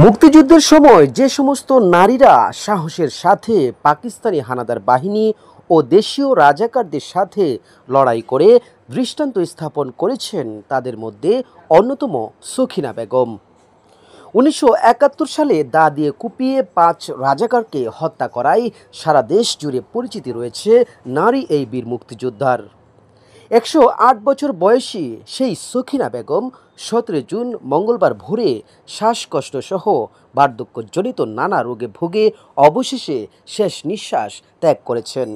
মুক্তিযুদ্ধের সময় যে সমস্ত নারীরা সাহসের সাথে পাকিস্তানি হানাদার বাহিনী ও দেশীয় রাজাকারদের সাথে লড়াই করে দৃষ্টান্ত স্থাপন করেছেন তাদের মধ্যে অন্যতম সখিনা বেগম। ১৯৭১ সালে দা দিয়ে কুপিয়ে ৫ রাজাকারকে হত্যা করায় সারা দেশ জুড়ে পরিচিতি রয়েছে নারী এই বীর মুক্তিযোদ্ধার। ১০৮ বছর বয়সী সেই সখিনা বেগম ১৭ জুন মঙ্গলবার ভোরে শ্বাসকষ্ট সহ বার্ধক্যজনিত নানা রোগে ভুগে অবশেষে শেষ নিঃশ্বাস ত্যাগ করেছেন।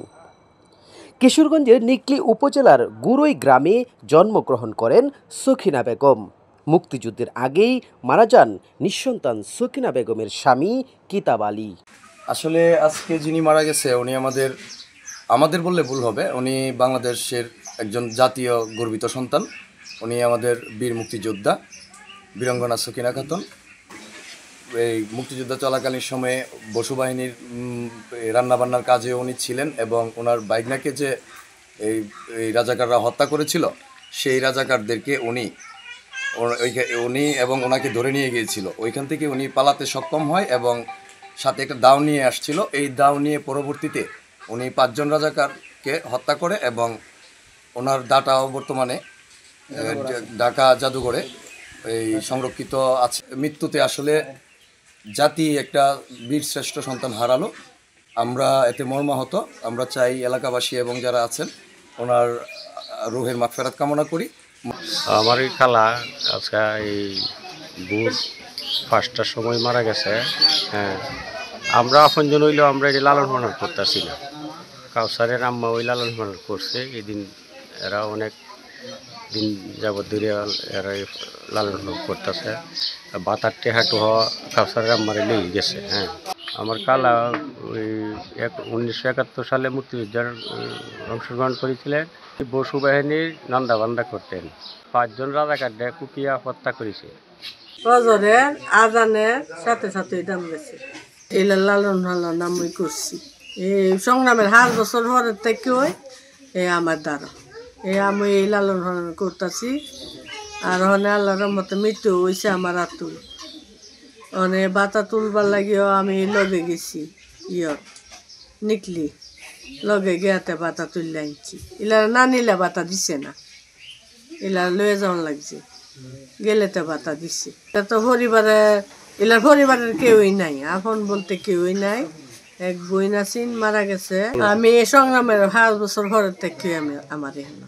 কিশোরগঞ্জের নিকলী উপজেলার গুরই গ্রামে জন্মগ্রহণ করেন সখিনা বেগম। মুক্তিযুদ্ধের আগেই মারা যান নিঃসন্তান সখিনা বেগমের স্বামী কিতাব আলী। আসলে আজকে যিনি মারা গেছে উনি আমাদের বললে ভুল হবে, উনি বাংলাদেশের একজন জাতীয় গর্বিত সন্তান। উনি আমাদের বীর মুক্তিযোদ্ধা বীরাঙ্গনা সখিনা খাতুন। এই মুক্তিযোদ্ধা চলাকালীন সময়ে বসু বাহিনীর রান্নাবান্নার কাজে উনি ছিলেন এবং ওনার বাইগনাকে যে এই রাজাকাররা হত্যা করেছিল সেই রাজাকারদেরকে উনি এবং ওনাকে ধরে নিয়ে গিয়েছিল। ওইখান থেকে উনি পালাতে সক্ষম হয় এবং সাথে একটা দাও নিয়ে আসছিল। এই দাও নিয়ে পরবর্তীতে উনি ৫ জন রাজাকারকে হত্যা করে এবং ওনার দাটাও বর্তমানে ঢাকা জাদুঘরে এই সংরক্ষিত আছে। মৃত্যুতে আসলে জাতি একটা বীরশ্রেষ্ঠ সন্তান হারালো। আমরা এতে মর্মাহত। আমরা চাই এলাকাবাসী এবং যারা আছেন ওনার রুহের মাগফিরাত কামনা করি। আমার এই খালা আজকে এই ভোর ৫টার সময় মারা গেছে। হ্যাঁ, আমরা আপনজন হইলেও আমরা এই লালন পালন করতেছি না। কাউসারের আম্মা ওই লালন পালন করছে। এই দিন এরা অনেক দিন যাবৎ ধরে এরা লালন পালন করতেছে। বাতার টেহাটু হওয়া কাউসারের আম্মারে লেগে গেছে। হ্যাঁ, আমার খালা ওই ১৯৭১ সালে মুক্তিযুদ্ধের অংশগ্রহণ করেছিলেন। বসু বাহিনীর নান্দাবান্দা করতেন। ৫ জন রাজাকারদের কুপিয়া হত্যা করেছে। ফজরের আজানের সাথে সাথে দাম গেছে। এলা লালন পালন আমি করছি। এই সংগ্রামের ৫ বছর পরের থেকে আমার দ্বারা আমি এই লালন পালন করতেছি। আর হনে আল্লাহর রহমতে মৃত্যু হয়েছে আমার আতুল। মানে বাতা তুলবার লাগিও আমি লগে গেছি নিকলি লগে গিয়াতে বাতা তুললে আনছি। এলার না নিলে বাতা দিছে না, এলার লয়ে যাওয়ান লাগছে, গেলেতে বাতা দিছে। তো এলার পরিবারের কেউই নাই, আপন বলতে কেউই নাই। এক বই নাসিন মারা গেছে। আমি এই সংগ্রামের ৫ বছর ঘরের থেকে আমার এখানে